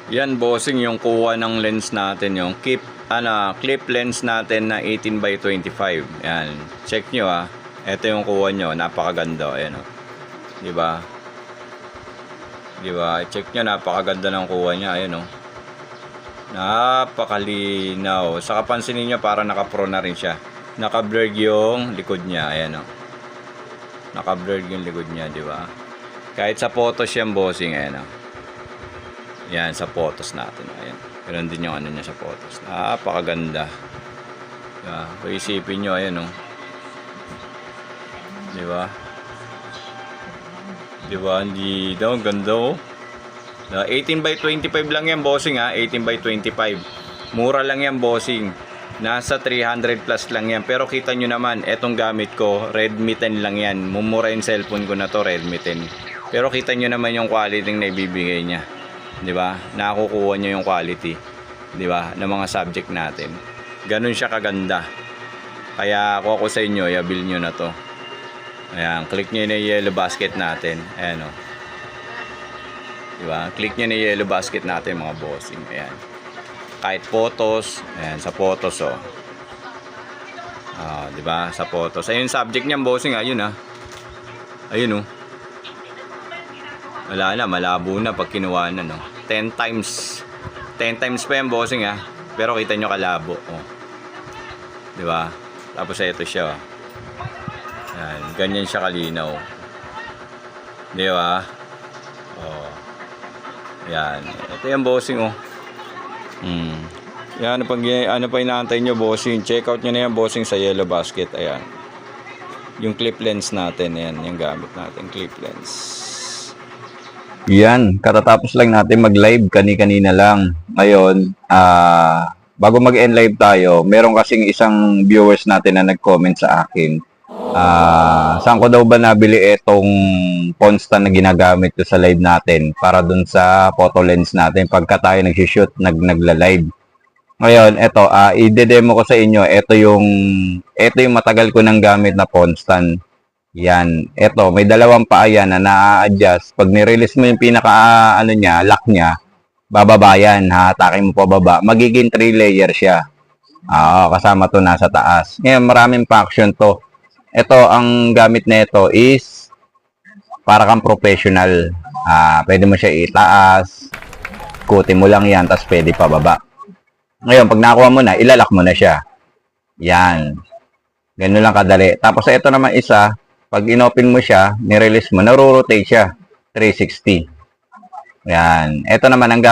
Yan bossing yung kuha ng lens natin, yung clip lens natin na 18 by 25. Yan. Check nyo ah. Ito yung kuha nyo, napakaganda. Ayan oh. 'Di ba? 'Di ba? Check nyo, napakaganda ng kuha niya. Ayan oh. Napakalinaw. Saka pansinin nyo, para naka-pro na rin siya. Naka-blurred yung likod niya. Ayan oh. Naka-blurred yung likod niya, 'di ba? Kahit sa photos yan bossing, ayan oh. Yan, sa photos natin. Ayan. Ganun din yung ano niya sa photos. Napakaganda. Yeah, kung isipin nyo, ayan o. Diba? Diba? Hindi daw. Ganda o. 18 by 25 lang yan, bossing ha. 18 by 25. Mura lang yan, bossing. Nasa 300 plus lang yan. Pero kita nyo naman, etong gamit ko, Redmi 10 lang yan. Mumura yung cellphone ko na to, Redmi 10. Pero kita nyo naman yung quality na ibibigay niya. 'Di ba? Nakukuha niyo yung quality, 'di ba, ng mga subject natin. Ganun siya kaganda. Kaya ako sa inyo, i-avail niyo na 'to. Ayan, click niyo na yung yellow basket natin. Ayan oh. 'Di ba? Click niyo na yung yellow basket natin, mga bossing. Ayan. Kahit photos, ayan, sa photos oh. 'Di ba? Sa photos. Ayun subject niyan, bossing, ayun ah. Ayun oh. Wala na, malabo na pag kinuha na, no? 10 times pa yan, bossing, ha? Pero kita nyo kalabo, oh. Diba? Tapos ito siya, oh. Yan, ganyan siya kalinaw. Diba? Oh. Yan. Ito yung bossing, oh. Yan, ano pa inaantay nyo, bossing? Check out nyo na yan, bossing, sa yellow basket. Ayan. Yung clip lens natin, yan. Yung gamit natin, clip lens. Yan, katatapos lang natin mag-live kanina lang. Ngayon, bago mag-end live tayo, meron kasing isang viewers natin na nag-comment sa akin. Saan ko daw ba nabili itong Ponstan na ginagamit ko sa live natin para dun sa photo lens natin pagka tayo nag-shoot, nagla-live. Ngayon, eto, i-demo ko sa inyo. Ito yung matagal ko nang gamit na Ponstan. Yan. Ito, may dalawang paa yan na na-adjust. Pag ni-release mo yung pinaka, lock niya, bababa yan. Hatakin mo pa baba. Magiging 3 layer siya. Kasama to nasa taas. Ngayon, maraming function to. Ito, ang gamit na ito is para kang professional. Pwede mo siya itaas. Kutin mo lang yan, tapos pwede pa baba. Ngayon, pag nakuha mo na, ilalak mo na siya. Yan. Ganun lang kadali. Tapos, ito naman isa, pag inopen mo siya, ni-release mo, naro-rotate siya. 360. Yan. Ito naman ang gamit.